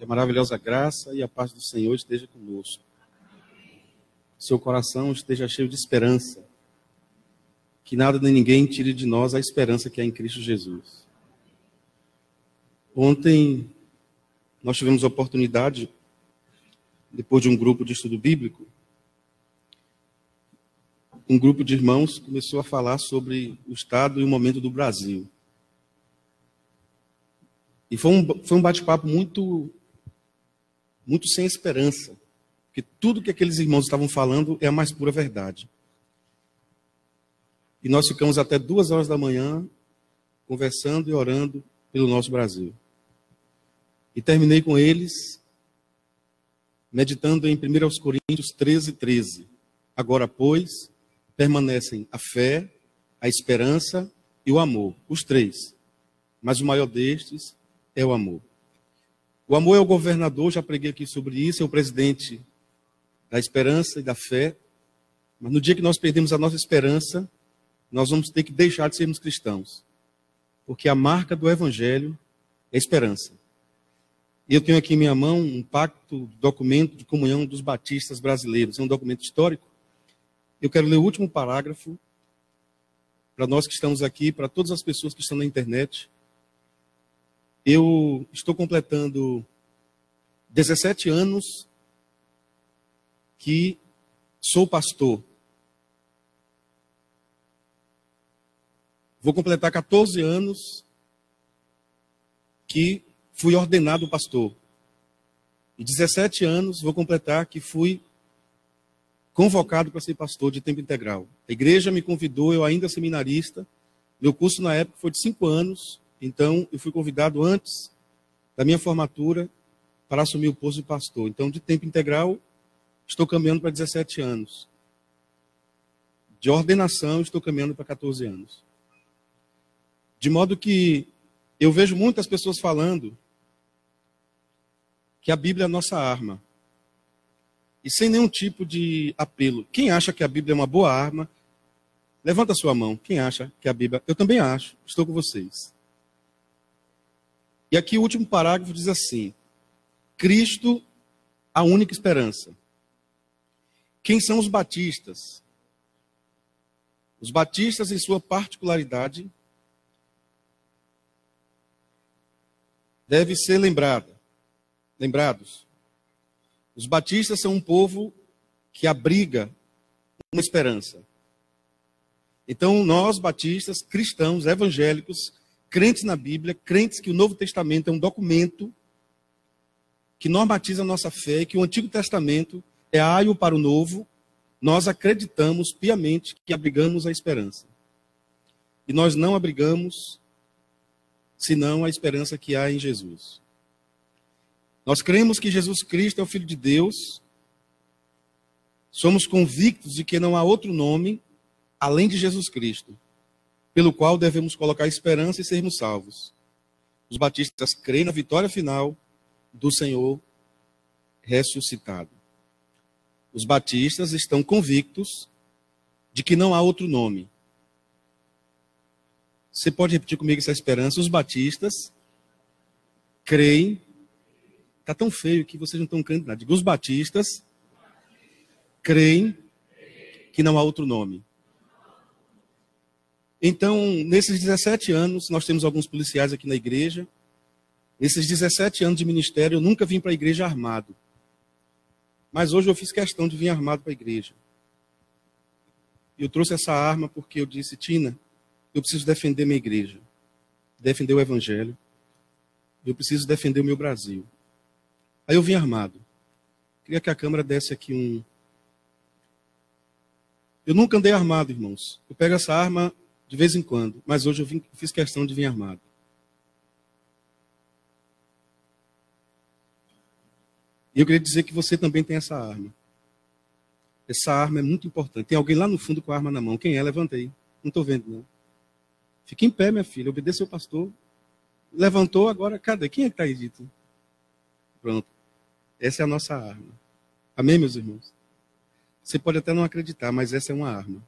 Que a maravilhosa graça e a paz do Senhor esteja conosco. Seu coração esteja cheio de esperança. Que nada nem ninguém tire de nós a esperança que há em Cristo Jesus. Ontem nós tivemos a oportunidade, depois de um grupo de estudo bíblico, um grupo de irmãos começou a falar sobre o estado e o momento do Brasil. E foi um bate-papo muito sem esperança, porque tudo que aqueles irmãos estavam falando é a mais pura verdade. E nós ficamos até 2 horas da manhã conversando e orando pelo nosso Brasil. E terminei com eles meditando em 1 Coríntios 13:13. Agora, pois, permanecem a fé, a esperança e o amor, os três. Mas o maior destes é o amor. O amor é o governador, já preguei aqui sobre isso, é o presidente da esperança e da fé. Mas no dia que nós perdemos a nossa esperança, nós vamos ter que deixar de sermos cristãos. Porque a marca do Evangelho é a esperança. E eu tenho aqui em minha mão um pacto, documento de comunhão dos batistas brasileiros. É um documento histórico. Eu quero ler o último parágrafo para nós que estamos aqui, para todas as pessoas que estão na internet. Eu estou completando 17 anos que sou pastor. Vou completar 14 anos que fui ordenado pastor. E 17 anos vou completar que fui convocado para ser pastor de tempo integral. A igreja me convidou, eu ainda seminarista. Meu curso na época foi de 5 anos. Então, eu fui convidado antes da minha formatura para assumir o posto de pastor. Então, de tempo integral, estou caminhando para 17 anos. De ordenação, estou caminhando para 14 anos. De modo que eu vejo muitas pessoas falando que a Bíblia é a nossa arma. E sem nenhum tipo de apelo. Quem acha que a Bíblia é uma boa arma, levanta a sua mão. Quem acha que a Bíblia... Eu também acho, estou com vocês. E aqui o último parágrafo diz assim: Cristo, a única esperança. Quem são os batistas? Os batistas, em sua particularidade, devem ser lembrados. Os batistas são um povo que abriga uma esperança. Então, nós, batistas, cristãos, evangélicos, crentes na Bíblia, crentes que o Novo Testamento é um documento que normatiza a nossa fé, que o Antigo Testamento é aio para o Novo, nós acreditamos piamente que abrigamos a esperança. E nós não abrigamos senão a esperança que há em Jesus. Nós cremos que Jesus Cristo é o Filho de Deus, somos convictos de que não há outro nome além de Jesus Cristo, pelo qual devemos colocar esperança e sermos salvos. Os batistas creem na vitória final do Senhor ressuscitado. Os batistas estão convictos de que não há outro nome. Você pode repetir comigo essa esperança? Os batistas creem... Está tão feio que vocês não estão crendo nada. Digo, os batistas creem que não há outro nome. Então, nesses 17 anos, nós temos alguns policiais aqui na igreja. Nesses 17 anos de ministério, eu nunca vim para a igreja armado. Mas hoje eu fiz questão de vir armado para a igreja. Eu trouxe essa arma porque eu disse: Tina, eu preciso defender minha igreja, defender o evangelho. Eu preciso defender o meu Brasil. Aí eu vim armado. Queria que a câmera desse aqui um... Eu nunca andei armado, irmãos. Eu pego essa arma de vez em quando, mas hoje eu fiz questão de vir armado. E eu queria dizer que você também tem essa arma. Essa arma é muito importante. Tem alguém lá no fundo com a arma na mão. Quem é? Levanta aí. Não estou vendo, não. Fique em pé, minha filha. Obedeça ao pastor. Levantou, agora cadê? Quem é que está aí, dito? Pronto. Essa é a nossa arma. Amém, meus irmãos? Você pode até não acreditar, mas essa é uma arma.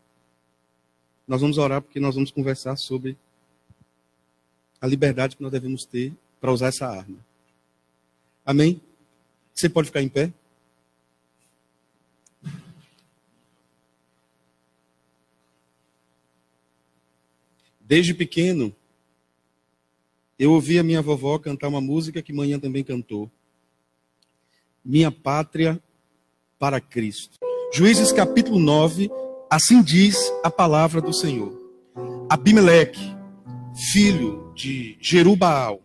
Nós vamos orar porque nós vamos conversar sobre a liberdade que nós devemos ter para usar essa arma. Amém? Você pode ficar em pé? Desde pequeno, eu ouvi a minha vovó cantar uma música que manhã também cantou. Minha pátria para Cristo. Juízes capítulo 9, assim diz a palavra do Senhor. Abimeleque, filho de Jerubaal,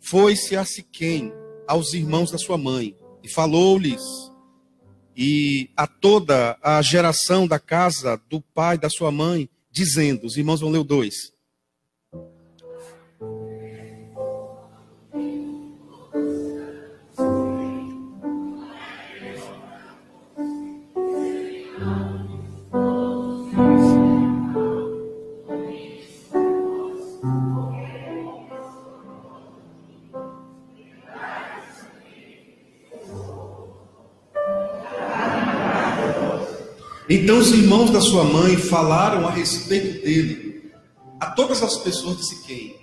foi-se a Siquém, aos irmãos da sua mãe, e falou-lhes, e a toda a geração da casa do pai da sua mãe, dizendo, os irmãos vão ler o 2. Então os irmãos da sua mãe falaram a respeito dele a todas as pessoas de Siquém,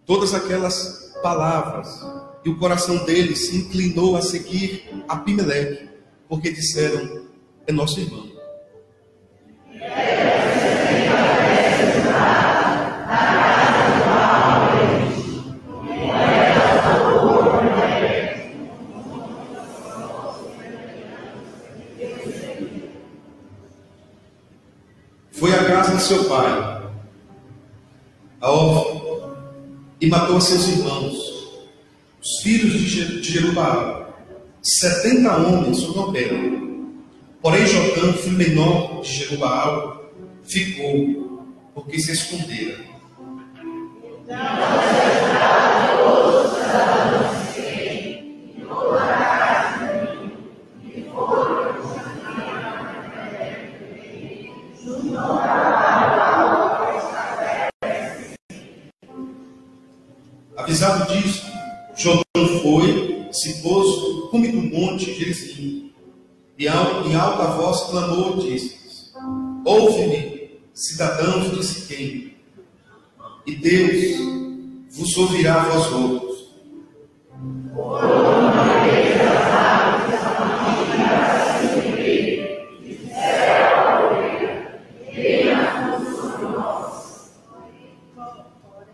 todas aquelas palavras, e o coração deles se inclinou a seguir Abimeleque, porque disseram, é nosso irmão. Foi à casa de seu pai, a Ofra, e matou a seus irmãos, os filhos de Jerubaal, 70 homens sob uma pedra. Porém Jotão, filho menor de Jerubaal, ficou, porque se escondera. Avisado disso, Jotão foi, se pôs no cume do monte Gerizim, e em alta voz clamou, disse: ouve-me, cidadãos de Siquém, e Deus vos ouvirá vós outros.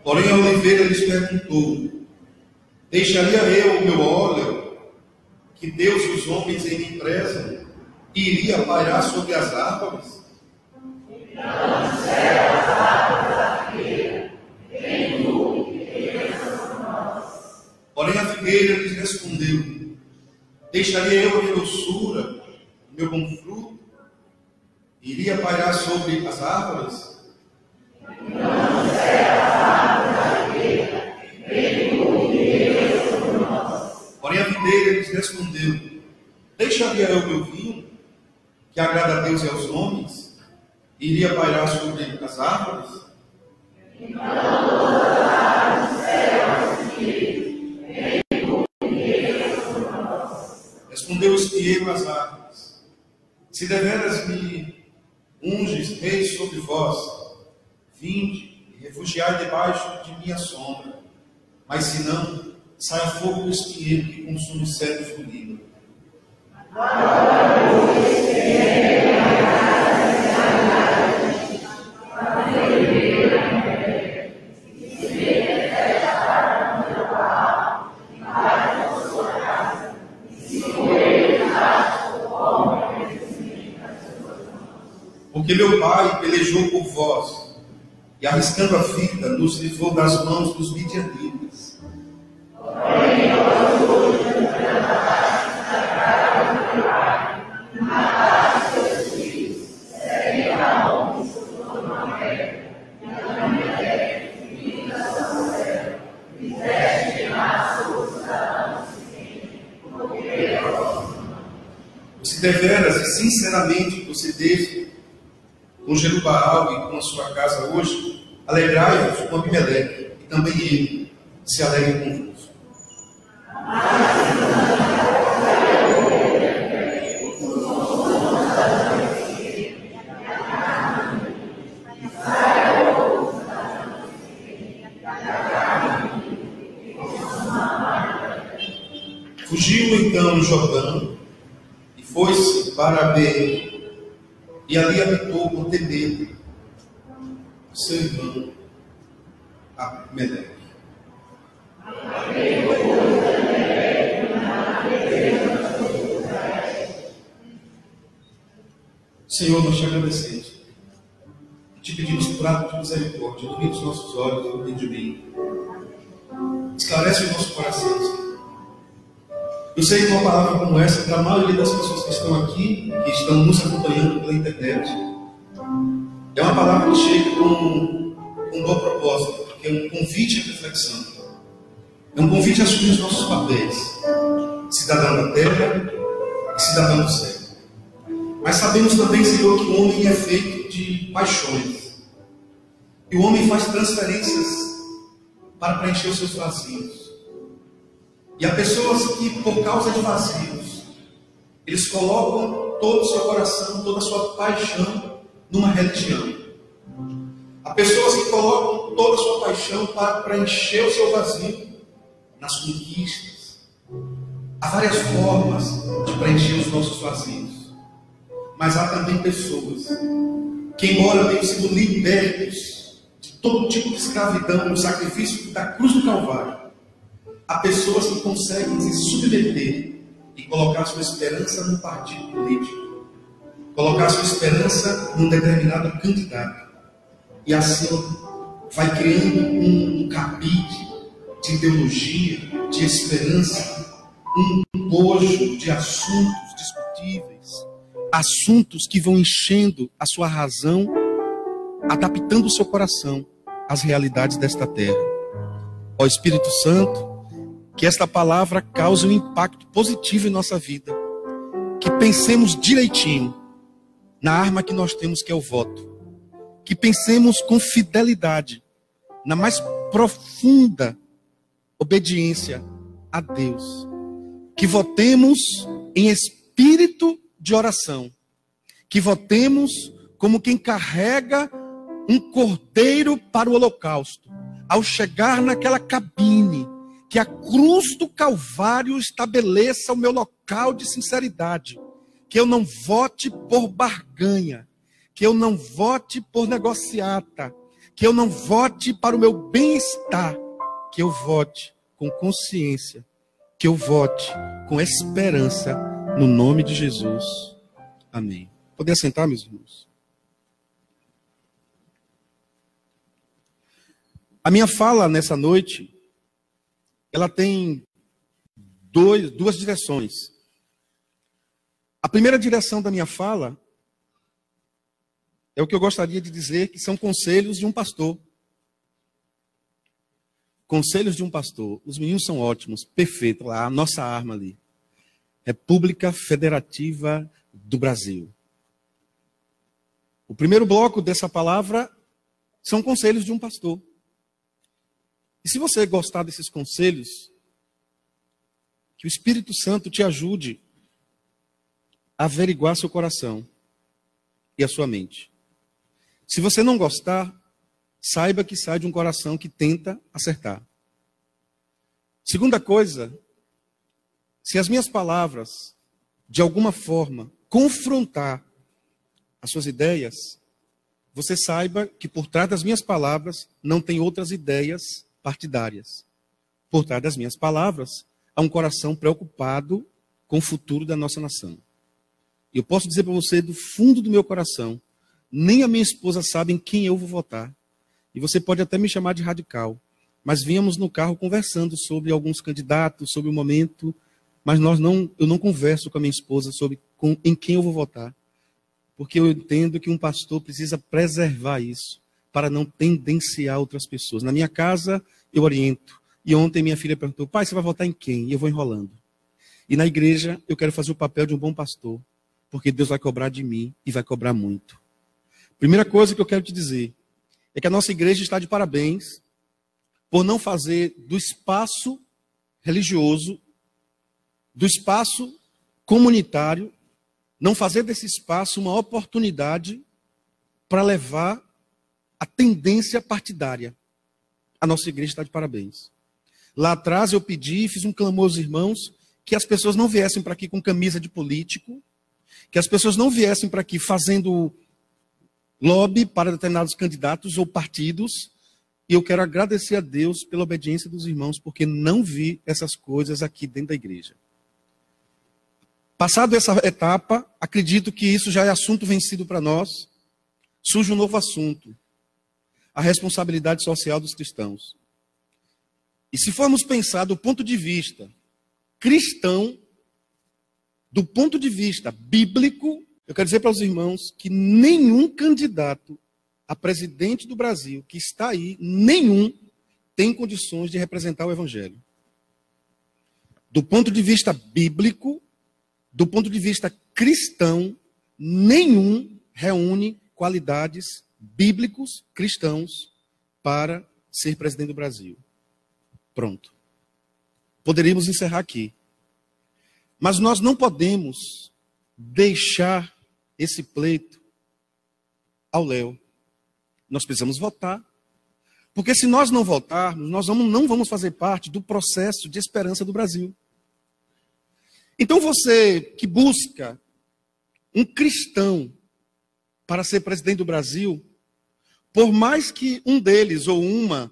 Porém a oliveira lhes perguntou: deixaria eu o meu óleo, que Deus e os homens em mim prezam, e iria pairar sobre as árvores? Porém a figueira lhes respondeu: deixaria eu a minha doçura, o meu bom fruto, e iria pairar sobre as árvores? Porém a videira lhes respondeu: deixaria eu meu vinho, que agrada a Deus e aos homens, e iria pairar sobre as árvores? Respondeu o espieiro às árvores: se deveras me unges rei sobre vós, vinde e refugiai debaixo de minha sombra. Mas se não, saia fogo do espinheiro que consome cedros do Líbano. Porque meu pai pelejou por vós, e arriscando a vida, nos livrou das mãos dos midianitas. Se deveras e sinceramente procedeste com Jerubaal e com a sua casa hoje, alegrai-vos com Abimeleque, e também ele se alegre convosco. Fugiu então no Jordão e foi-se para Beer, e ali habitou por ter medo seu irmão Abimeleque. Senhor, nós te agradecemos. Te pedimos por ato de misericórdia, ilumina os nossos olhos, o entendimento. Esclarece o nosso coração, Senhor. Eu sei que uma palavra como essa, para a maioria das pessoas que estão aqui, que estão nos acompanhando pela internet, é uma palavra que chega com um bom propósito, porque é um convite à reflexão. É um convite a assumir os nossos papéis, cidadão da terra e cidadão do céu. Mas sabemos também, Senhor, que o homem é feito de paixões. E o homem faz transferências para preencher os seus vazios. E há pessoas que, por causa de vazios, eles colocam todo o seu coração, toda a sua paixão numa religião. Há pessoas que colocam toda a sua paixão para preencher o seu vazio nas conquistas. Há várias formas de preencher os nossos vazios. Mas há também pessoas que, embora tenham sido libertos de todo tipo de escravidão no sacrifício da cruz do Calvário, há pessoas que conseguem se submeter e colocar sua esperança num partido político, colocar sua esperança num determinado candidato, e assim vai criando um cabide de ideologia, de esperança, um bojo de assuntos discutíveis, assuntos que vão enchendo a sua razão, adaptando o seu coração às realidades desta terra. Ó Espírito Santo, que esta palavra cause um impacto positivo em nossa vida, que pensemos direitinho na arma que nós temos, que é o voto, que pensemos com fidelidade na mais profunda obediência a Deus, que votemos em espírito de oração, que votemos como quem carrega um cordeiro para o holocausto. Ao chegar naquela cabine, que a cruz do Calvário estabeleça o meu local de sinceridade, que eu não vote por barganha, que eu não vote por negociata, que eu não vote para o meu bem-estar, que eu vote com consciência, que eu vote com esperança, no nome de Jesus. Amém. Poder sentar, meus irmãos? A minha fala nessa noite, ela tem duas direções. A primeira direção da minha fala é o que eu gostaria de dizer, que são conselhos de um pastor. Conselhos de um pastor. Os meninos são ótimos, perfeito. Lá, a nossa arma ali. República Federativa do Brasil. O primeiro bloco dessa palavra são conselhos de um pastor. E se você gostar desses conselhos, que o Espírito Santo te ajude a averiguar seu coração e a sua mente. Se você não gostar, saiba que sai de um coração que tenta acertar. Segunda coisa, se as minhas palavras, de alguma forma, confrontar as suas ideias, você saiba que por trás das minhas palavras não tem outras ideias partidárias. Por trás das minhas palavras, há um coração preocupado com o futuro da nossa nação. E eu posso dizer para você, do fundo do meu coração, nem a minha esposa sabe em quem eu vou votar. E você pode até me chamar de radical. Mas vínhamos no carro conversando sobre alguns candidatos, sobre o momento, mas eu não converso com a minha esposa sobre em quem eu vou votar. Porque eu entendo que um pastor precisa preservar isso, para não tendenciar outras pessoas. Na minha casa, eu oriento. E ontem minha filha perguntou, pai, você vai votar em quem? E eu vou enrolando. E na igreja, eu quero fazer o papel de um bom pastor, porque Deus vai cobrar de mim e vai cobrar muito. Primeira coisa que eu quero te dizer é que a nossa igreja está de parabéns por não fazer do espaço religioso, do espaço comunitário, não fazer desse espaço uma oportunidade para levar a tendência partidária. A nossa igreja está de parabéns. Lá atrás eu pedi e fiz um clamor aos irmãos que as pessoas não viessem para aqui com camisa de político, que as pessoas não viessem para aqui fazendo lobby para determinados candidatos ou partidos. E eu quero agradecer a Deus pela obediência dos irmãos, porque não vi essas coisas aqui dentro da igreja. Passado essa etapa, acredito que isso já é assunto vencido para nós. Surge um novo assunto: a responsabilidade social dos cristãos. E se formos pensar do ponto de vista cristão, do ponto de vista bíblico, eu quero dizer para os irmãos que nenhum candidato a presidente do Brasil que está aí, nenhum tem condições de representar o Evangelho. Do ponto de vista bíblico, do ponto de vista cristão, nenhum reúne qualidades bíblicos cristãos para ser presidente do Brasil. Pronto. Poderíamos encerrar aqui. Mas nós não podemos deixar esse pleito ao léu. Nós precisamos votar. Porque se nós não votarmos, nós não vamos fazer parte do processo de esperança do Brasil. Então você que busca um cristão para ser presidente do Brasil, por mais que um deles ou uma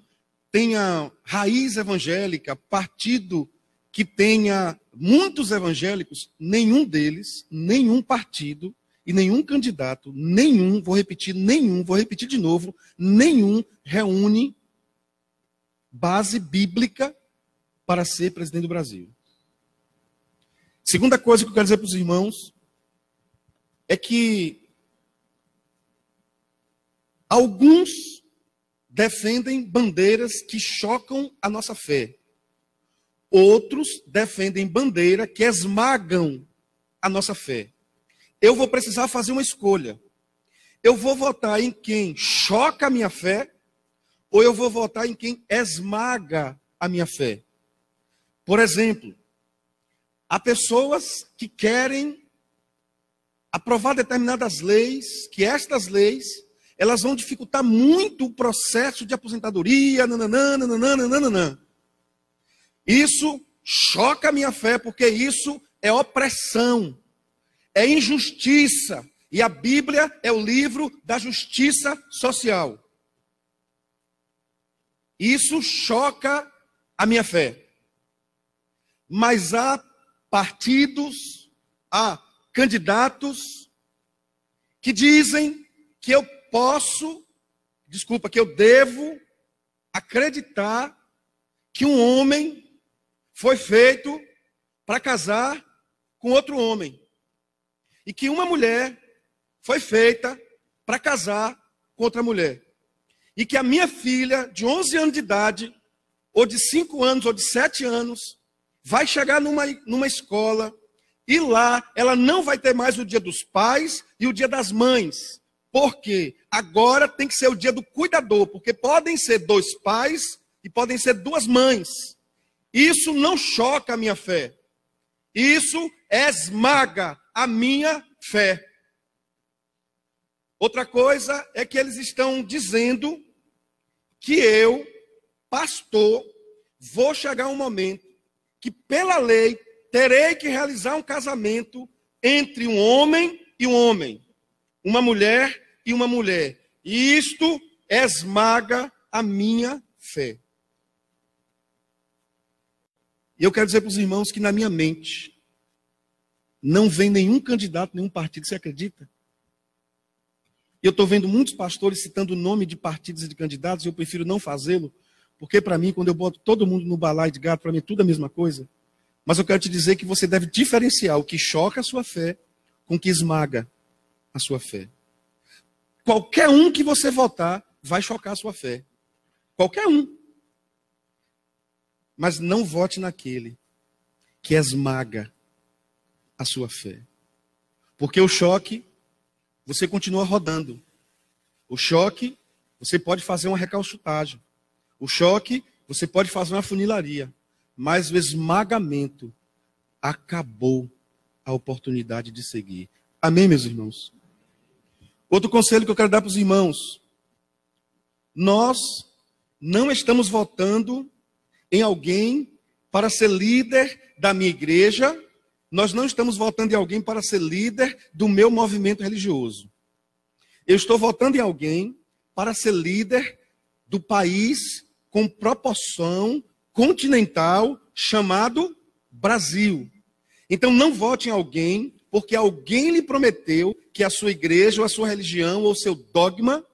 tenha raiz evangélica, partido que tenha muitos evangélicos, nenhum deles, nenhum partido e nenhum candidato, nenhum, vou repetir de novo, nenhum reúne base bíblica para ser presidente do Brasil. Segunda coisa que eu quero dizer para os irmãos é que alguns defendem bandeiras que chocam a nossa fé. Outros defendem bandeiras que esmagam a nossa fé. Eu vou precisar fazer uma escolha. Eu vou votar em quem choca a minha fé ou eu vou votar em quem esmaga a minha fé. Por exemplo, há pessoas que querem aprovar determinadas leis, que estas leis, elas vão dificultar muito o processo de aposentadoria, nananã. Isso choca a minha fé, porque isso é opressão, é injustiça. E a Bíblia é o livro da justiça social. Isso choca a minha fé. Mas há partidos, há candidatos que dizem que eu que eu devo acreditar que um homem foi feito para casar com outro homem. E que uma mulher foi feita para casar com outra mulher. E que a minha filha, de 11 anos de idade, ou de 5 anos, ou de 7 anos, vai chegar numa escola e lá ela não vai ter mais o dia dos pais e o dia das mães. Por quê? Agora tem que ser o dia do cuidador, porque podem ser 2 pais e podem ser 2 mães. Isso não choca a minha fé. Isso esmaga a minha fé. Outra coisa é que eles estão dizendo que eu, pastor, vou chegar um momento que pela lei terei que realizar um casamento entre um homem e um homem, uma mulher e uma mulher. E isto esmaga a minha fé. E eu quero dizer para os irmãos que na minha mente não vem nenhum candidato, nenhum partido. Você acredita? Eu estou vendo muitos pastores citando o nome de partidos e de candidatos, e eu prefiro não fazê-lo, porque para mim, quando eu boto todo mundo no balaio de gato, para mim é tudo a mesma coisa. Mas eu quero te dizer que você deve diferenciar o que choca a sua fé com o que esmaga a sua fé. Qualquer um que você votar vai chocar a sua fé. Qualquer um. Mas não vote naquele que esmaga a sua fé. Porque o choque, você continua rodando. O choque, você pode fazer uma recalchutagem. O choque, você pode fazer uma funilaria. Mas o esmagamento acabou a oportunidade de seguir. Amém, meus irmãos? Outro conselho que eu quero dar para os irmãos. Nós não estamos votando em alguém para ser líder da minha igreja, nós não estamos votando em alguém para ser líder do meu movimento religioso. Eu estou votando em alguém para ser líder do país com proporção continental chamado Brasil. Então não vote em alguém porque alguém lhe prometeu que a sua igreja ou a sua religião ou o seu dogma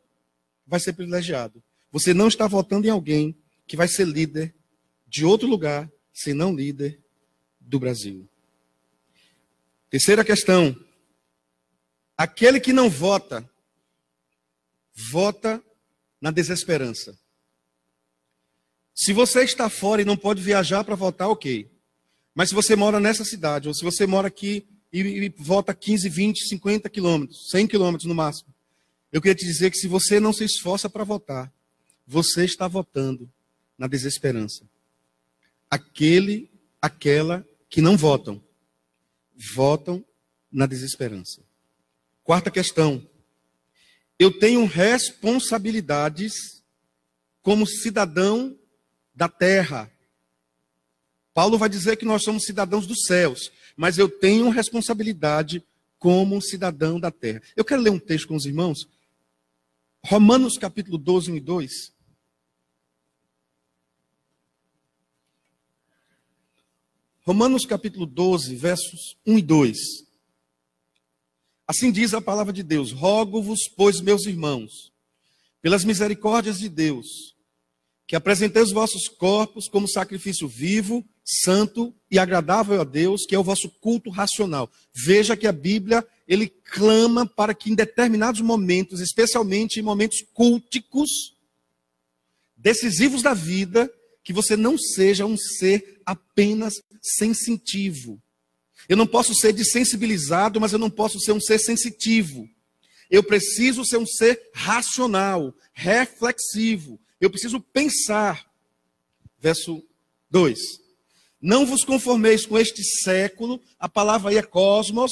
vai ser privilegiado. Você não está votando em alguém que vai ser líder de outro lugar, senão líder do Brasil. Terceira questão. Aquele que não vota, vota na desesperança. Se você está fora e não pode viajar para votar, ok. Mas se você mora nessa cidade, ou se você mora aqui e vota 15, 20, 50 quilômetros, 100 quilômetros no máximo, eu queria te dizer que se você não se esforça para votar, você está votando na desesperança. Aquela que não votam, votam na desesperança. Quarta questão. Eu tenho responsabilidades como cidadão da terra. Paulo vai dizer que nós somos cidadãos dos céus, mas eu tenho responsabilidade como cidadão da terra. Eu quero ler um texto com os irmãos. Romanos capítulo 12, 1 e 2. Romanos capítulo 12, versos 1 e 2. Assim diz a palavra de Deus: rogo-vos, pois, meus irmãos, pelas misericórdias de Deus, que apresenteis os vossos corpos como sacrifício vivo, santo e agradável a Deus, que é o vosso culto racional. Veja que a Bíblia, ele clama para que em determinados momentos, especialmente em momentos culticos, decisivos da vida, que você não seja um ser apenas sensitivo. Eu não posso ser desensibilizado, mas eu não posso ser um ser sensitivo. Eu preciso ser um ser racional, reflexivo. Eu preciso pensar. Verso 2. Não vos conformeis com este século. A palavra aí é cosmos.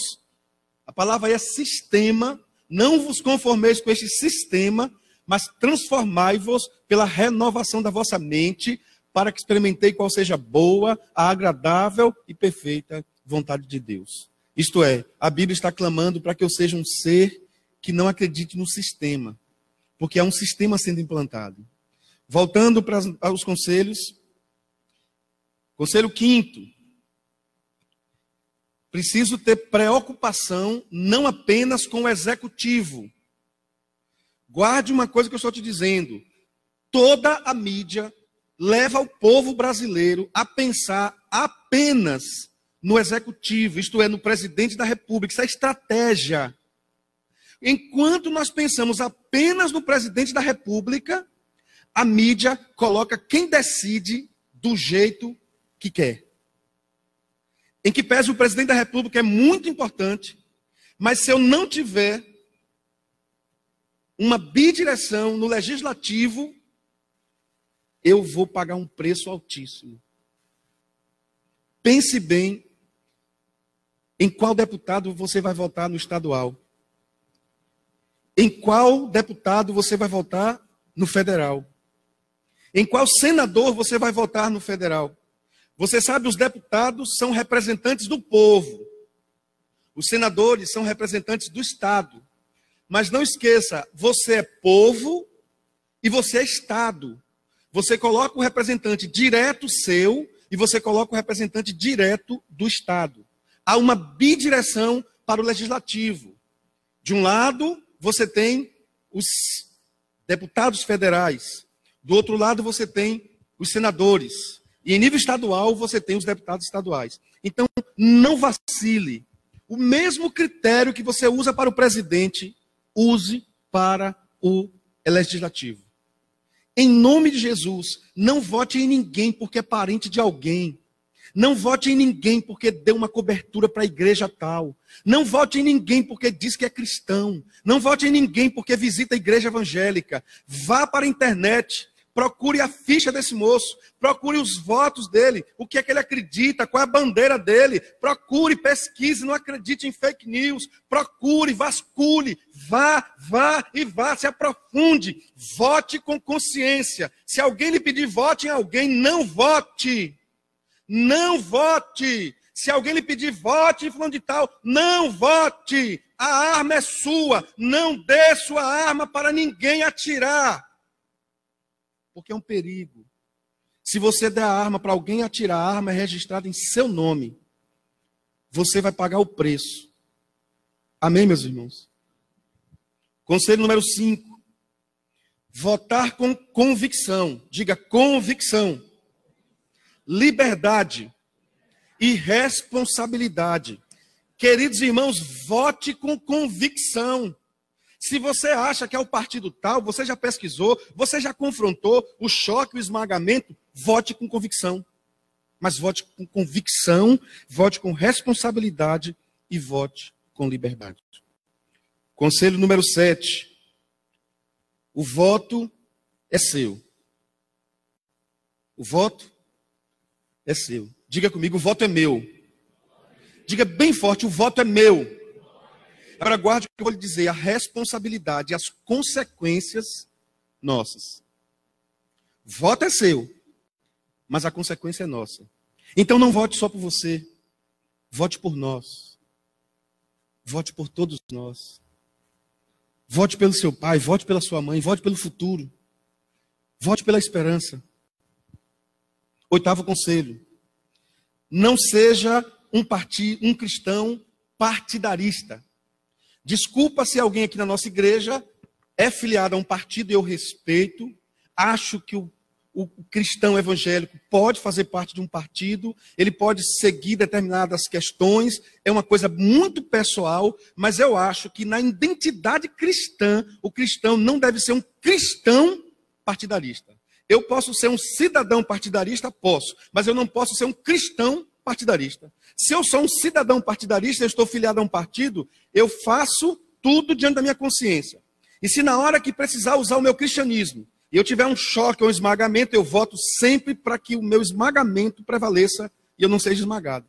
A palavra aí é sistema. Não vos conformeis com este sistema, mas transformai-vos pela renovação da vossa mente, para que experimentei qual seja boa, a agradável e perfeita vontade de Deus. Isto é, a Bíblia está clamando para que eu seja um ser que não acredite no sistema, porque há um sistema sendo implantado. Voltando para os conselhos. Conselho quinto. Preciso ter preocupação não apenas com o executivo. Guarde uma coisa que eu estou te dizendo. Toda a mídia leva o povo brasileiro a pensar apenas no executivo, isto é, no presidente da República. Isso é estratégia. Enquanto nós pensamos apenas no presidente da República, a mídia coloca quem decide do jeito que quer. Em que pese o presidente da República é muito importante, mas se eu não tiver uma bidireção no legislativo, eu vou pagar um preço altíssimo. Pense bem em qual deputado você vai votar no estadual. Em qual deputado você vai votar no federal. Em qual senador você vai votar no federal. Você sabe, os deputados são representantes do povo. Os senadores são representantes do Estado. Mas não esqueça, você é povo e você é Estado. Você coloca o representante direto seu e você coloca o representante direto do Estado. Há uma bidireção para o legislativo. De um lado, você tem os deputados federais. Do outro lado, você tem os senadores. E em nível estadual, você tem os deputados estaduais. Então, não vacile. O mesmo critério que você usa para o presidente, use para o legislativo. Em nome de Jesus, não vote em ninguém porque é parente de alguém. Não vote em ninguém porque deu uma cobertura para a igreja tal. Não vote em ninguém porque diz que é cristão. Não vote em ninguém porque visita a igreja evangélica. Vá para a internet, procure a ficha desse moço, procure os votos dele, o que é que ele acredita, qual é a bandeira dele. Procure, pesquise, não acredite em fake news. Procure, vasculhe, vá, se aprofunde. Vote com consciência. Se alguém lhe pedir vote em alguém, não vote. Não vote. Se alguém lhe pedir, vote em fulano de tal, não vote. A arma é sua. Não dê sua arma para ninguém atirar. Porque é um perigo. Se você der a arma para alguém atirar, a arma é registrada em seu nome. Você vai pagar o preço. Amém, meus irmãos? Conselho número 5. Votar com convicção. Diga convicção. Liberdade e responsabilidade. Queridos irmãos, vote com convicção. Se você acha que é o partido tal, você já pesquisou, você já confrontou o choque, o esmagamento, vote com convicção. Mas vote com convicção, vote com responsabilidade e vote com liberdade. Conselho número 7. O voto é seu. O voto é seu. Diga comigo, o voto é meu. Diga bem forte, o voto é meu. Agora guarde o que eu vou lhe dizer, a responsabilidade e as consequências nossas. O voto é seu, mas a consequência é nossa. Então não vote só por você, vote por nós. Vote por todos nós. Vote pelo seu pai, vote pela sua mãe, vote pelo futuro. Vote pela esperança. 8º conselho. Não seja um cristão partidarista. Desculpa se alguém aqui na nossa igreja é filiado a um partido e eu respeito. Acho que o cristão evangélico pode fazer parte de um partido, ele pode seguir determinadas questões, é uma coisa muito pessoal, mas eu acho que na identidade cristã, o cristão não deve ser um cristão partidarista. Eu posso ser um cidadão partidarista? Posso, mas eu não posso ser um cristão partidarista. Se eu sou um cidadão partidarista, eu estou filiado a um partido, eu faço tudo diante da minha consciência. E se na hora que precisar usar o meu cristianismo, e eu tiver um choque ou um esmagamento, eu voto sempre para que o meu esmagamento prevaleça e eu não seja esmagado.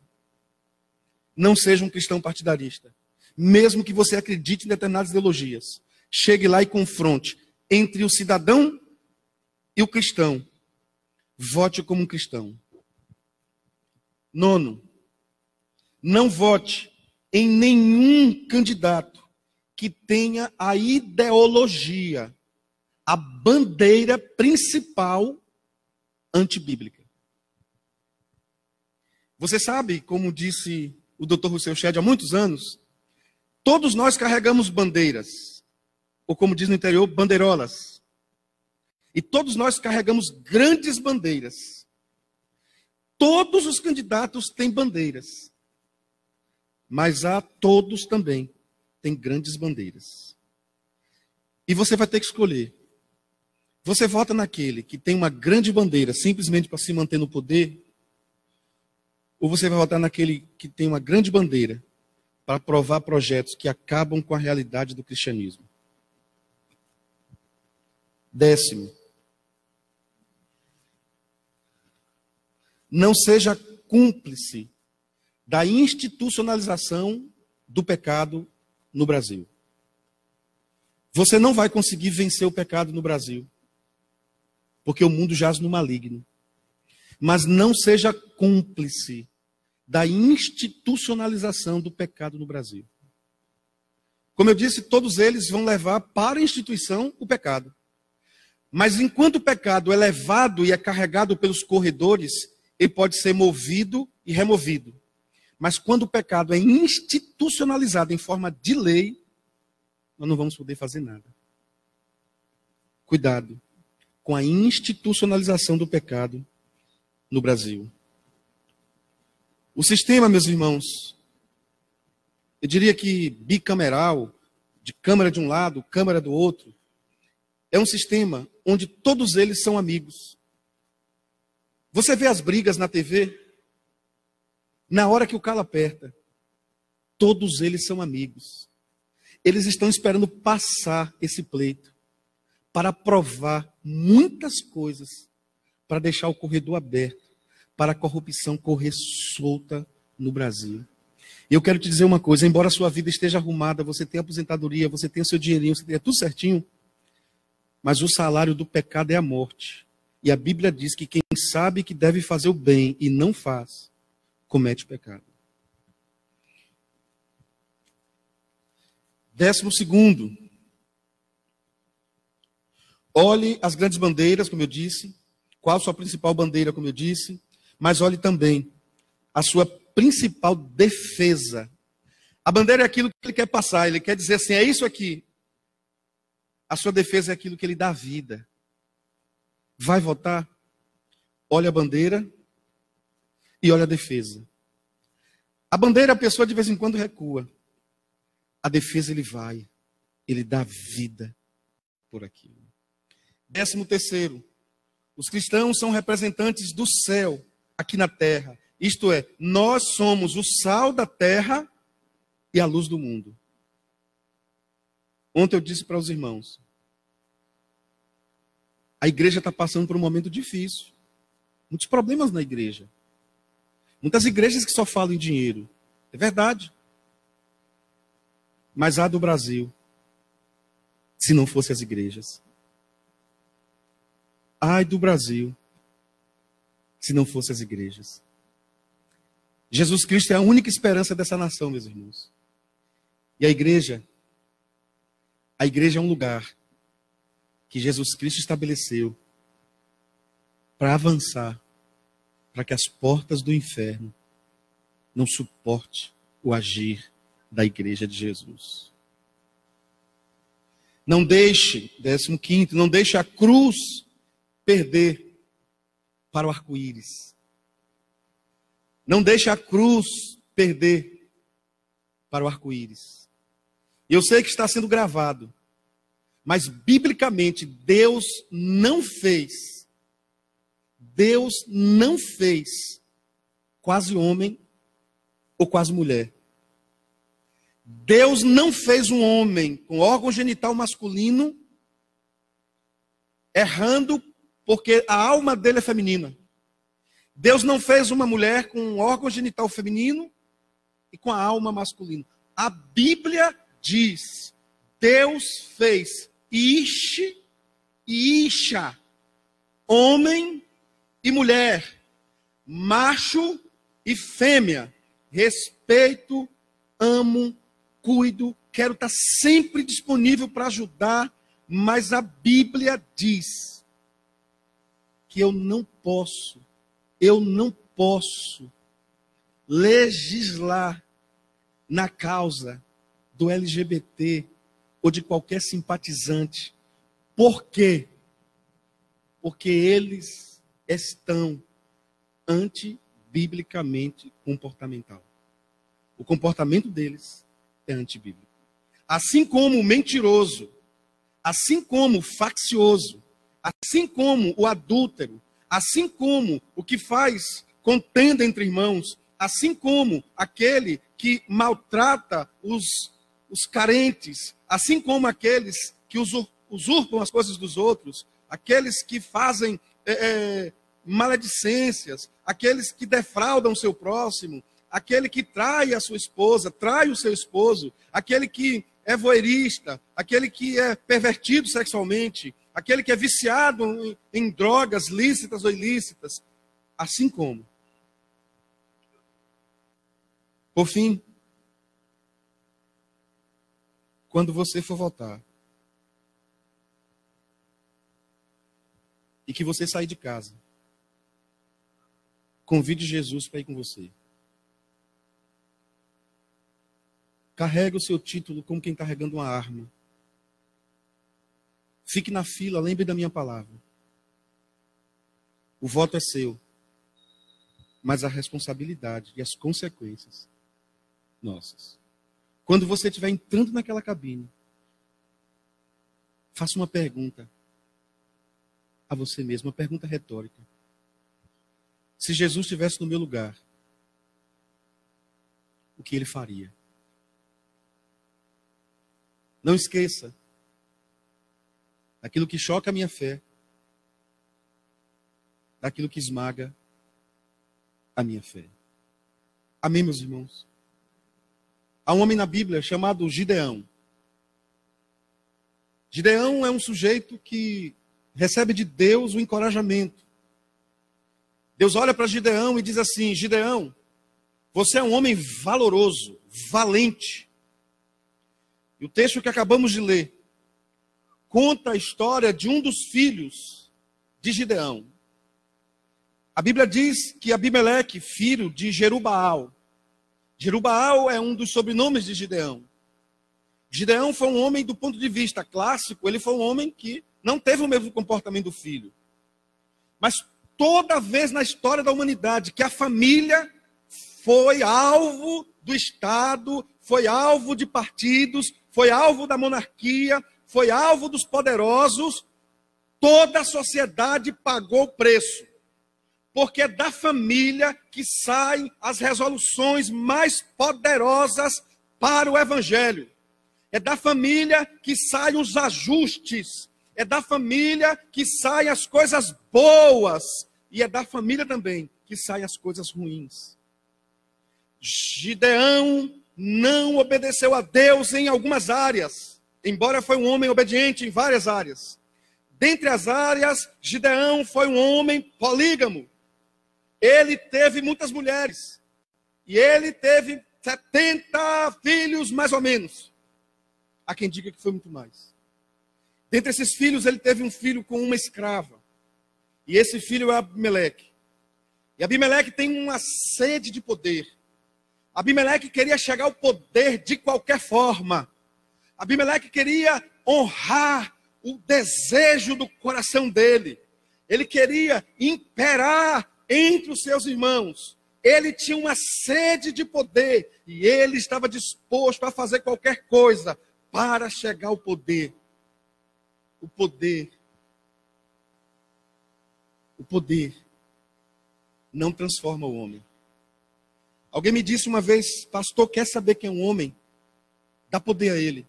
Não seja um cristão partidarista. Mesmo que você acredite em determinadas ideologias, chegue lá e confronte entre o cidadão e o cristão. Vote como um cristão. 9. Não vote em nenhum candidato que tenha a ideologia, a bandeira principal antibíblica. Você sabe, como disse o Dr. Rousseau Shedd há muitos anos, todos nós carregamos bandeiras, ou como diz no interior, bandeirolas. E todos nós carregamos grandes bandeiras. Todos os candidatos têm bandeiras. Mas todos também têm grandes bandeiras. E você vai ter que escolher. Você vota naquele que tem uma grande bandeira simplesmente para se manter no poder? Ou você vai votar naquele que tem uma grande bandeira para aprovar projetos que acabam com a realidade do cristianismo? 10. Não seja cúmplice da institucionalização do pecado no Brasil. Você não vai conseguir vencer o pecado no Brasil, porque o mundo jaz no maligno. Mas não seja cúmplice da institucionalização do pecado no Brasil. Como eu disse, todos eles vão levar para a instituição o pecado. Mas enquanto o pecado é levado e é carregado pelos corredores, ele pode ser movido e removido. Mas quando o pecado é institucionalizado em forma de lei, nós não vamos poder fazer nada. Cuidado com a institucionalização do pecado no Brasil. O sistema, meus irmãos, eu diria que bicameral, de câmara de um lado, câmara do outro, é um sistema onde todos eles são amigos. Você vê as brigas na TV, na hora que o calo aperta, todos eles são amigos. Eles estão esperando passar esse pleito para provar muitas coisas, para deixar o corredor aberto, para a corrupção correr solta no Brasil. E eu quero te dizer uma coisa, embora a sua vida esteja arrumada, você tenha aposentadoria, você tenha seu dinheirinho, você tenha tudo certinho, mas o salário do pecado é a morte. E a Bíblia diz que quem sabe que deve fazer o bem e não faz, comete pecado. 12º, olhe as grandes bandeiras, como eu disse. Qual a sua principal bandeira, como eu disse. Mas olhe também a sua principal defesa. A bandeira é aquilo que ele quer passar. Ele quer dizer assim, é isso aqui. A sua defesa é aquilo que ele dá vida. Vai votar? Olha a bandeira e olha a defesa. A bandeira, a pessoa de vez em quando recua. A defesa ele vai. Ele dá vida por aquilo. 13º. Os cristãos são representantes do céu aqui na terra. Isto é, nós somos o sal da terra e a luz do mundo. Ontem eu disse para os irmãos, a igreja está passando por um momento difícil. Muitos problemas na igreja. Muitas igrejas que só falam em dinheiro. É verdade. Mas há do Brasil, se não fossem as igrejas. Ai do Brasil, se não fossem as igrejas. Jesus Cristo é a única esperança dessa nação, meus irmãos. E a igreja é um lugar que Jesus Cristo estabeleceu para avançar, para que as portas do inferno não suporte o agir da igreja de Jesus. Não deixe, 15º, não deixe a cruz perder para o arco-íris. Não deixe a cruz perder para o arco-íris. Eu sei que está sendo gravado, mas biblicamente Deus não fez quase homem ou quase mulher. Deus não fez um homem com órgão genital masculino errando porque a alma dele é feminina. Deus não fez uma mulher com um órgão genital feminino e com a alma masculina. A Bíblia diz, Deus fez Ish e Isha, homem e mulher, macho e fêmea. Respeito, amo, cuido, quero estar sempre disponível para ajudar, mas a Bíblia diz que eu não posso legislar na causa do LGBT ou de qualquer simpatizante. Por quê? Porque eles estão antibiblicamente comportamental. O comportamento deles é antibíblico. Assim como o mentiroso, assim como o faccioso, assim como o adúltero, assim como o que faz contenda entre irmãos, assim como aquele que maltrata os carentes, assim como aqueles que usurpam as coisas dos outros, aqueles que fazem maledicências, aqueles que defraudam o seu próximo, aquele que trai a sua esposa, trai o seu esposo, aquele que é voyeurista, aquele que é pervertido sexualmente, aquele que é viciado em drogas lícitas ou ilícitas, assim como. Por fim, quando você for votar, e que você sair de casa, convide Jesus para ir com você. Carregue o seu título como quem carregando uma arma. Fique na fila, lembre da minha palavra. O voto é seu, mas a responsabilidade e as consequências nossas. Quando você estiver entrando naquela cabine, faça uma pergunta a você mesmo, uma pergunta retórica. Se Jesus estivesse no meu lugar, o que ele faria? Não esqueça daquilo que choca a minha fé, daquilo que esmaga a minha fé. Amém, meus irmãos? Há um homem na Bíblia chamado Gideão. Gideão é um sujeito que recebe de Deus o encorajamento. Deus olha para Gideão e diz assim: Gideão, você é um homem valoroso, valente. E o texto que acabamos de ler conta a história de um dos filhos de Gideão. A Bíblia diz que Abimeleque, filho de Jerubaal. Jerubaal é um dos sobrenomes de Gideão. Gideão foi um homem, do ponto de vista clássico, ele foi um homem que não teve o mesmo comportamento do filho. Mas toda vez na história da humanidade que a família foi alvo do Estado, foi alvo de partidos, foi alvo da monarquia, foi alvo dos poderosos, toda a sociedade pagou o preço. Porque é da família que saem as resoluções mais poderosas para o Evangelho. É da família que saem os ajustes. É da família que saem as coisas boas. E é da família também que saem as coisas ruins. Gideão não obedeceu a Deus em algumas áreas, embora foi um homem obediente em várias áreas. Dentre as áreas, Gideão foi um homem polígamo. Ele teve muitas mulheres. E ele teve 70 filhos, mais ou menos. Há quem diga que foi muito mais. Dentre esses filhos, ele teve um filho com uma escrava. E esse filho é Abimeleque. E Abimeleque tem uma sede de poder. Abimeleque queria chegar ao poder de qualquer forma. Abimeleque queria honrar o desejo do coração dele. Ele queria imperar entre os seus irmãos. Ele tinha uma sede de poder. E ele estava disposto a fazer qualquer coisa para chegar ao poder. O poder não transforma o homem. Alguém me disse uma vez: pastor, quer saber quem é um homem? Dá poder a ele.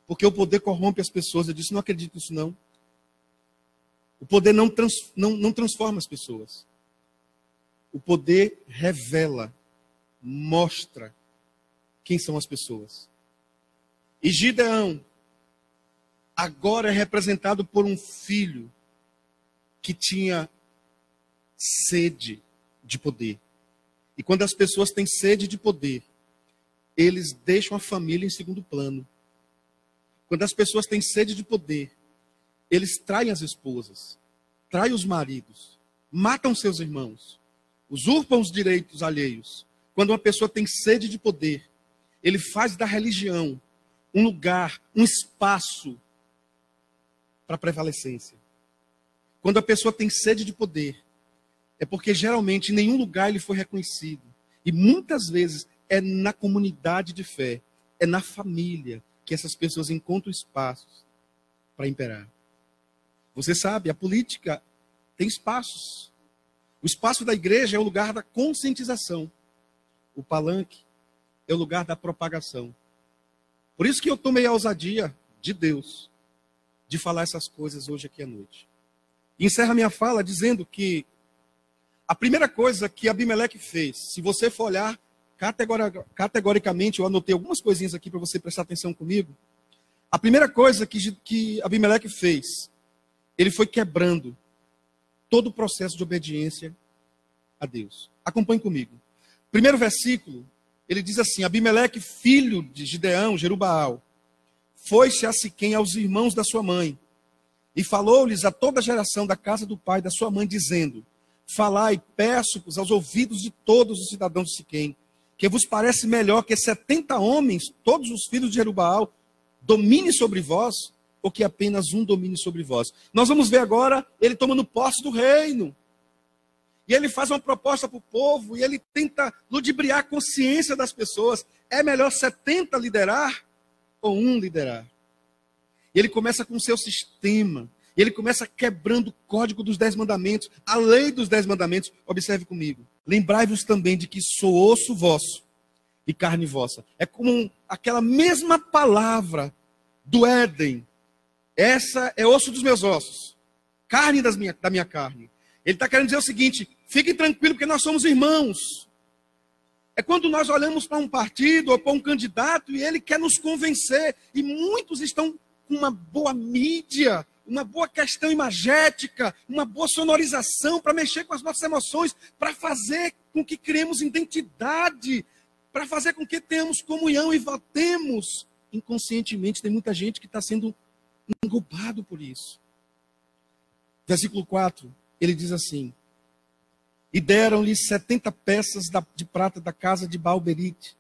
Porque o poder corrompe as pessoas. Eu disse: não acredito nisso não. O poder não transforma as pessoas. O poder revela, mostra quem são as pessoas. E Gideão agora é representado por um filho que tinha sede de poder. E quando as pessoas têm sede de poder, eles deixam a família em segundo plano. Quando as pessoas têm sede de poder, eles traem as esposas, traem os maridos, matam seus irmãos, usurpam os direitos alheios. Quando uma pessoa tem sede de poder, ele faz da religião um lugar, um espaço para prevalecência. Quando a pessoa tem sede de poder, é porque geralmente em nenhum lugar ele foi reconhecido. E muitas vezes é na comunidade de fé, é na família que essas pessoas encontram espaços para imperar. Você sabe, a política tem espaços. O espaço da igreja é o lugar da conscientização. O palanque é o lugar da propagação. Por isso que eu tomei a ousadia de Deus de falar essas coisas hoje aqui à noite. E encerro a minha fala dizendo que a primeira coisa que Abimeleque fez, se você for olhar categoricamente, eu anotei algumas coisinhas aqui para você prestar atenção comigo. A primeira coisa que Abimeleque fez, ele foi quebrando todo o processo de obediência a Deus. Acompanhe comigo. Primeiro versículo, ele diz assim: Abimeleque, filho de Gideão, Jerubaal, foi-se a Siquém aos irmãos da sua mãe, e falou-lhes a toda a geração da casa do pai da sua mãe, dizendo: falai, peço-vos aos ouvidos de todos os cidadãos de Siquém, que vos parece melhor que 70 homens, todos os filhos de Jerubaal, domine sobre vós, ou que apenas um domine sobre vós. Nós vamos ver agora ele tomando posse do reino. E ele faz uma proposta para o povo, e ele tenta ludibriar a consciência das pessoas. É melhor 70 liderar ou um liderar? E ele começa com o seu sistema. E ele começa quebrando o código dos 10 mandamentos, a lei dos 10 mandamentos. Observe comigo. Lembrai-vos também de que sou osso vosso e carne vossa. É como aquela mesma palavra do Éden. Essa é osso dos meus ossos, carne da minha carne. Ele está querendo dizer o seguinte: fiquem tranquilos, porque nós somos irmãos. É quando nós olhamos para um partido ou para um candidato e ele quer nos convencer. E muitos estão com uma boa mídia uma boa questão imagética, uma boa sonorização para mexer com as nossas emoções, para fazer com que criemos identidade, para fazer com que tenhamos comunhão e votemos inconscientemente. Tem muita gente que está sendo engolbado por isso. Versículo 4, ele diz assim: e deram-lhe 70 peças de prata da casa de Baal-Berite,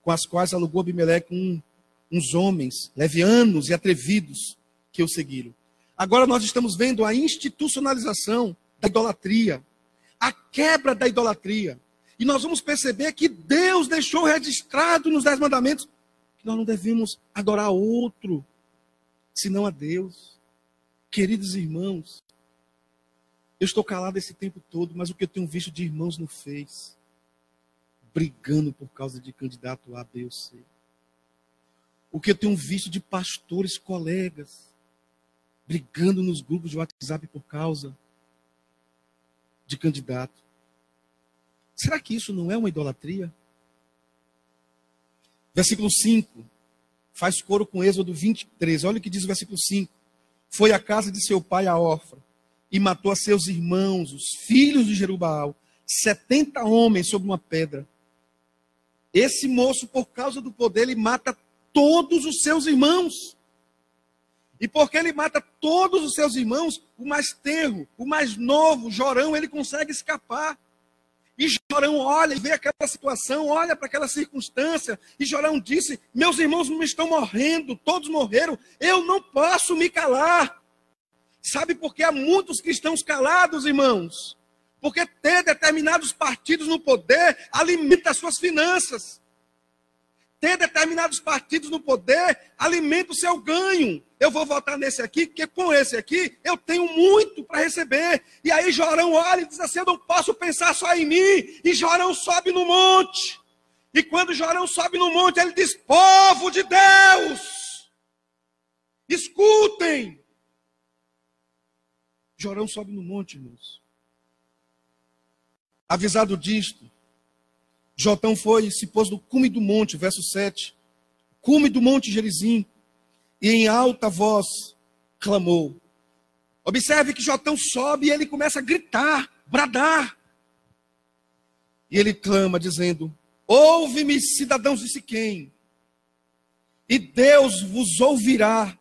com as quais alugou Abimeleque uns homens levianos e atrevidos que o seguiram. Agora nós estamos vendo a institucionalização da idolatria, a quebra da idolatria. E nós vamos perceber que Deus deixou registrado nos 10 mandamentos que nós não devemos adorar outro, senão a Deus. Queridos irmãos, eu estou calado esse tempo todo, mas o que eu tenho visto de irmãos no Face, brigando por causa de candidato A, B ou C. O que eu tenho visto de pastores, colegas, brigando nos grupos de WhatsApp por causa de candidato. Será que isso não é uma idolatria? Versículo 5, faz coro com Êxodo 23. Olha o que diz o versículo 5. Foi à casa de seu pai, a Orfa, e matou a seus irmãos, os filhos de Jerubaal, 70 homens sobre uma pedra. Esse moço, por causa do poder, ele mata todos os seus irmãos. E porque ele mata todos os seus irmãos, o mais tenro, o mais novo, Jorão, ele consegue escapar. E Jorão olha e vê aquela situação, olha para aquela circunstância, e Jorão disse: meus irmãos não estão morrendo, todos morreram, eu não posso me calar. Sabe por que há muitos cristãos calados, irmãos? Porque ter determinados partidos no poder alimenta as suas finanças. Ter determinados partidos no poder alimenta o seu ganho. Eu vou votar nesse aqui, porque com esse aqui eu tenho muito para receber. E aí Jorão olha e diz assim: eu não posso pensar só em mim. E Jorão sobe no monte. E quando Jorão sobe no monte, ele diz: povo de Deus, escutem. Jorão sobe no monte, irmãos. Avisado disto, Jotão foi e se pôs no cume do monte, verso 7. Cume do monte Gerizim. E em alta voz clamou. Observe que Jotão sobe e ele começa a gritar, bradar. E ele clama dizendo: ouve-me, cidadãos de Siquém, e Deus vos ouvirá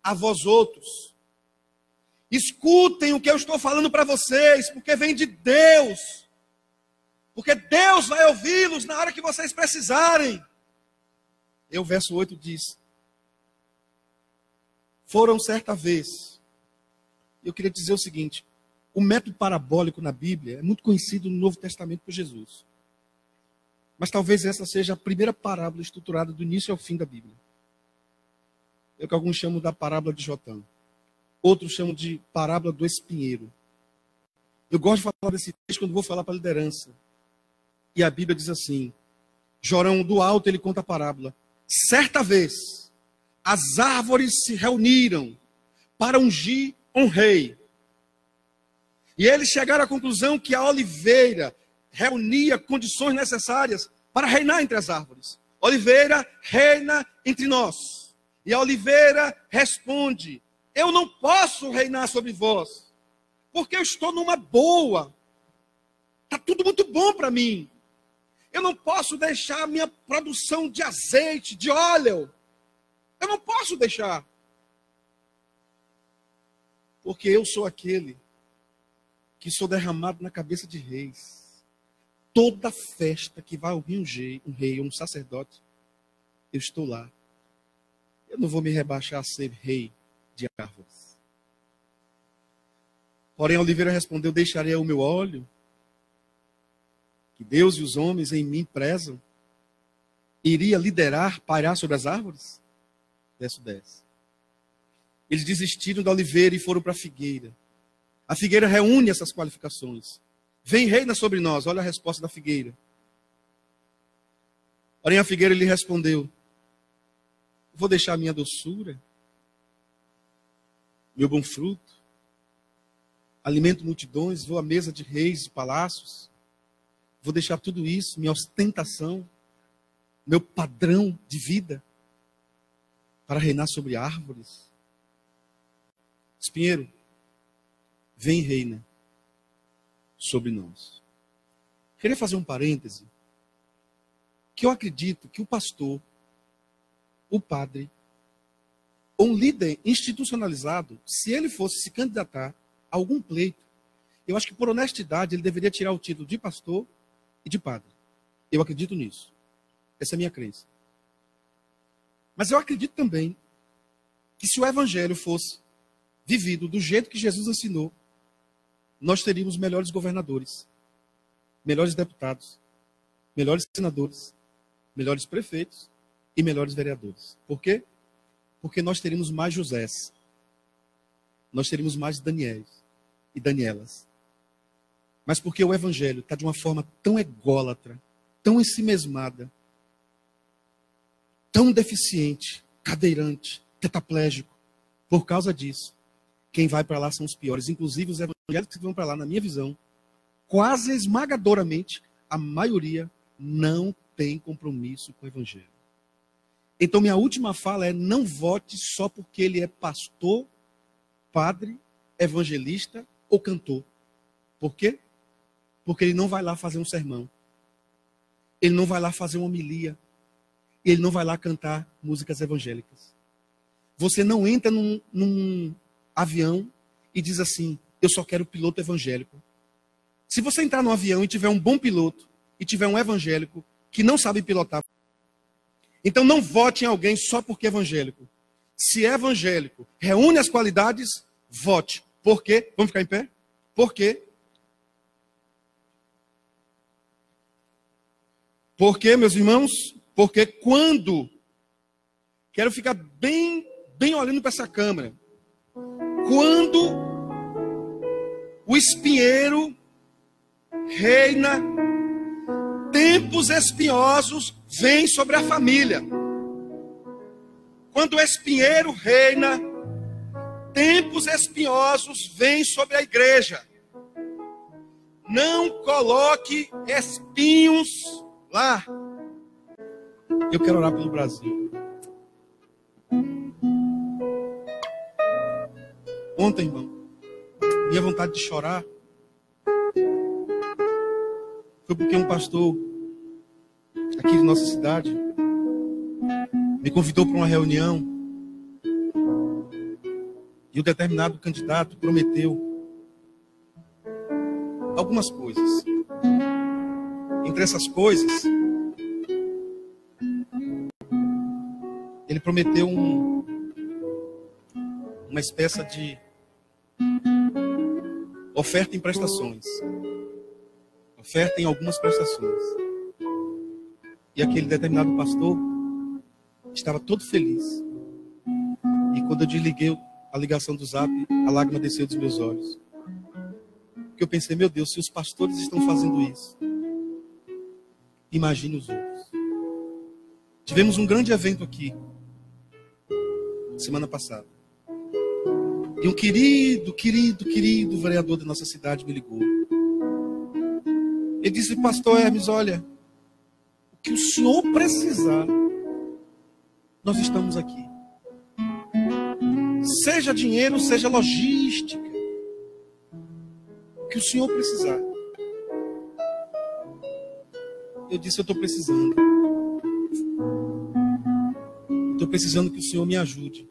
a vós outros. Escutem o que eu estou falando para vocês, porque vem de Deus. Porque Deus vai ouvi-los na hora que vocês precisarem. E o verso 8 diz: foram certa vez. Eu queria dizer o seguinte: o método parabólico na Bíblia é muito conhecido no Novo Testamento por Jesus. Mas talvez essa seja a primeira parábola estruturada do início ao fim da Bíblia. É o que alguns chamam da parábola de Jotão. Outros chamam de parábola do espinheiro. Eu gosto de falar desse texto quando vou falar para a liderança. E a Bíblia diz assim: Jorão, do alto, ele conta a parábola. Certa vez, as árvores se reuniram para ungir um rei. E eles chegaram à conclusão que a oliveira reunia condições necessárias para reinar entre as árvores. Oliveira reina entre nós. E a oliveira responde: eu não posso reinar sobre vós, porque eu estou numa boa. Está tudo muito bom para mim. Eu não posso deixar a minha produção de azeite, de óleo. Eu não posso deixar. Porque eu sou aquele que sou derramado na cabeça de reis. Toda festa que vai ouvir um rei ou um sacerdote, eu estou lá. Eu não vou me rebaixar a ser rei de árvores. Porém, a oliveira respondeu: deixarei o meu óleo, que Deus e os homens em mim prezam, iria liderar, pairar sobre as árvores? Verso 10. Eles desistiram da oliveira e foram para a figueira. A figueira reúne essas qualificações. Vem, reina sobre nós. Olha a resposta da figueira. Porém, a figueira lhe respondeu: vou deixar a minha doçura, meu bom fruto, alimento multidões, vou à mesa de reis e palácios, vou deixar tudo isso, minha ostentação, meu padrão de vida, para reinar sobre árvores. Espinheiro, vem e reina sobre nós. Queria fazer um parêntese, que eu acredito que o pastor, o padre, ou um líder institucionalizado, se ele fosse se candidatar a algum pleito, eu acho que por honestidade ele deveria tirar o título de pastor e de padre. Eu acredito nisso. Essa é a minha crença. Mas eu acredito também que se o evangelho fosse vivido do jeito que Jesus ensinou, nós teríamos melhores governadores, melhores deputados, melhores senadores, melhores prefeitos e melhores vereadores. Por quê? Porque nós teríamos mais Josés, nós teríamos mais Daniéis e Danielas. Mas porque o evangelho está de uma forma tão ególatra, tão ensimesmada, tão deficiente, cadeirante, tetraplégico. Por causa disso, quem vai para lá são os piores. Inclusive os evangélicos que vão para lá, na minha visão, quase esmagadoramente, a maioria não tem compromisso com o evangelho. Então minha última fala é: não vote só porque ele é pastor, padre, evangelista ou cantor. Por quê? Porque ele não vai lá fazer um sermão. Ele não vai lá fazer uma homilia. Ele não vai lá cantar músicas evangélicas. Você não entra num avião e diz assim: eu só quero piloto evangélico. Se você entrar num avião e tiver um bom piloto e tiver um evangélico que não sabe pilotar, então não vote em alguém só porque é evangélico. Se é evangélico, reúne as qualidades, vote. Por quê? Vamos ficar em pé? Por quê? Por quê, meus irmãos? Porque quando... Quero ficar bem olhando para essa câmera. Quando o espinheiro reina, tempos espinhosos vêm sobre a família. Quando o espinheiro reina, tempos espinhosos vêm sobre a igreja. Não coloque espinhos lá. Eu quero orar pelo Brasil. Ontem, irmão, minha vontade de chorar foi porque um pastor aqui de nossa cidade me convidou para uma reunião e o determinado candidato prometeu algumas coisas. Entre essas coisas, ele prometeu uma espécie de oferta em prestações. Oferta em algumas prestações. E aquele determinado pastor estava todo feliz. E quando eu desliguei a ligação do Zap, a lágrima desceu dos meus olhos. Porque eu pensei: meu Deus, se os pastores estão fazendo isso, imagine os outros. Tivemos um grande evento aqui, semana passada. E um querido vereador da nossa cidade me ligou. Ele disse: pastor Hermes, olha, o que o senhor precisar, nós estamos aqui. Seja dinheiro, seja logística. O que o senhor precisar. Eu disse: eu estou precisando. Estou precisando que o senhor me ajude.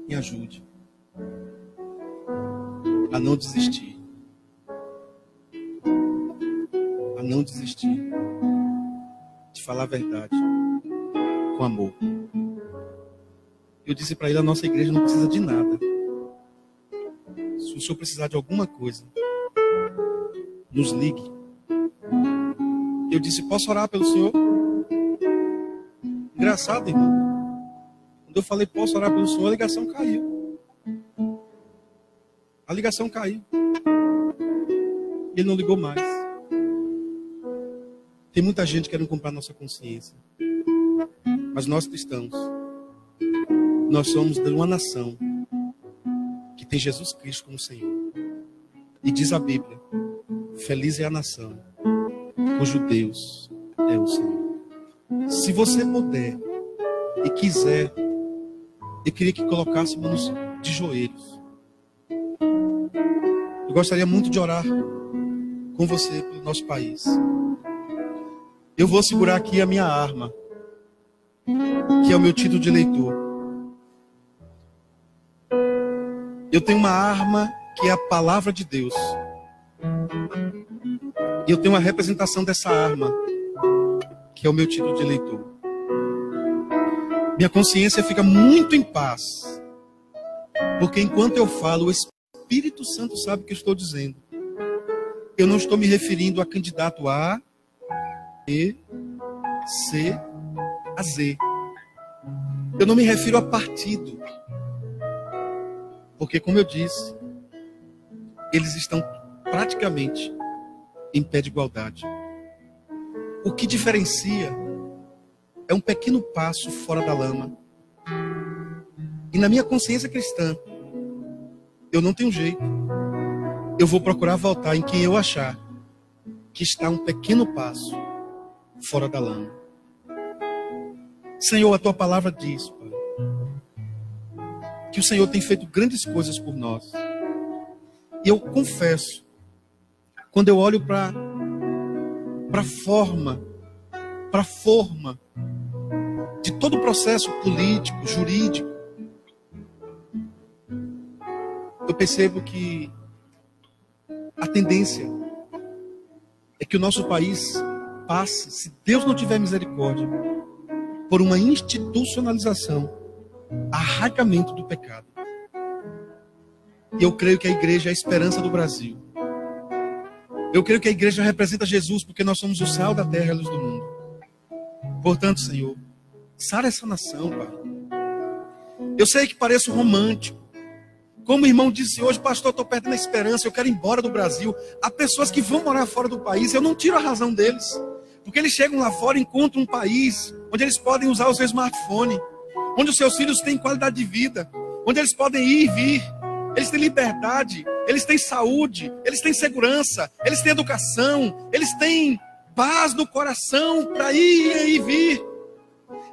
Me ajude a não desistir. A não desistir de falar a verdade com amor. Eu disse para ele: a nossa igreja não precisa de nada. Se o senhor precisar de alguma coisa, nos ligue. Eu disse: posso orar pelo senhor? Engraçado, irmão. Quando eu falei posso orar pelo senhor, a ligação caiu. A ligação caiu. Ele não ligou mais. Tem muita gente querendo comprar nossa consciência. Mas nós cristãos, nós somos de uma nação que tem Jesus Cristo como Senhor. E diz a Bíblia: feliz é a nação cujo Deus é o Senhor. Se você puder e quiser eu queria que colocássemos de joelhos. Eu gostaria muito de orar com você pelo nosso país. Eu vou segurar aqui a minha arma, que é o meu título de eleitor. Eu tenho uma arma que é a palavra de Deus. E eu tenho uma representação dessa arma, que é o meu título de eleitor. Minha consciência fica muito em paz, porque enquanto eu falo, o Espírito Santo sabe o que eu estou dizendo. Eu não estou me referindo a candidato A, B, C, a Z. Eu não me refiro a partido. Porque, como eu disse, eles estão praticamente em pé de igualdade. O que diferencia é um pequeno passo fora da lama. E na minha consciência cristã, eu não tenho jeito. Eu vou procurar voltar em quem eu achar que está um pequeno passo fora da lama. Senhor, a tua palavra diz, Pai, que o Senhor tem feito grandes coisas por nós. E eu confesso, quando eu olho para a forma de todo o processo político, jurídico, eu percebo que a tendência é que o nosso país passe, se Deus não tiver misericórdia, por uma institucionalização, arraigamento do pecado. E eu creio que a igreja é a esperança do Brasil. Eu creio que a igreja representa Jesus, porque nós somos o sal da terra e a luz do mundo. Portanto, Senhor, sara essa nação, Pai. Eu sei que pareço romântico. Como o irmão disse hoje, pastor, eu estou perdendo a esperança, eu quero ir embora do Brasil. Há pessoas que vão morar fora do país, eu não tiro a razão deles. Porque eles chegam lá fora e encontram um país onde eles podem usar o seu smartphone, onde os seus filhos têm qualidade de vida, onde eles podem ir e vir, eles têm liberdade, eles têm saúde, eles têm segurança, eles têm educação, eles têm paz no coração para ir e vir.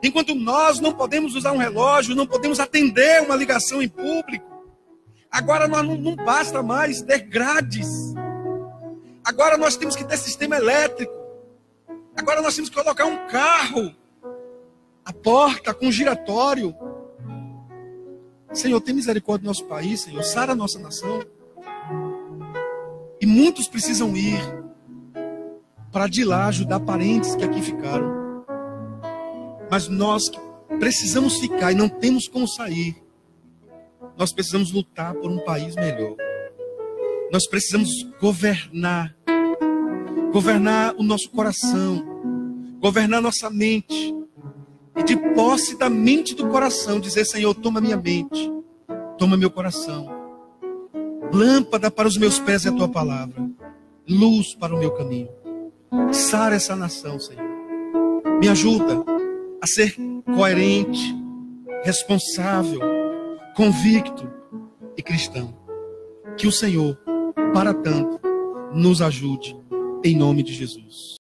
Enquanto nós não podemos usar um relógio, não podemos atender uma ligação em público. Agora nós não basta mais ter grades. Agora nós temos que ter sistema elétrico. Agora nós temos que colocar um carro, a porta com giratório. Senhor, tem misericórdia do nosso país, Senhor, sara a nossa nação. E muitos precisam ir para de lá ajudar parentes que aqui ficaram. Mas nós que precisamos ficar e não temos como sair, nós precisamos lutar por um país melhor. Nós precisamos governar o nosso coração, governar nossa mente. E de posse da mente e do coração, dizer, Senhor, toma minha mente, toma meu coração. Lâmpada para os meus pés é a tua palavra, luz para o meu caminho. Sara essa nação, Senhor. Me ajuda a ser coerente, responsável, convicto e cristão. Que o Senhor, para tanto, nos ajude, em nome de Jesus.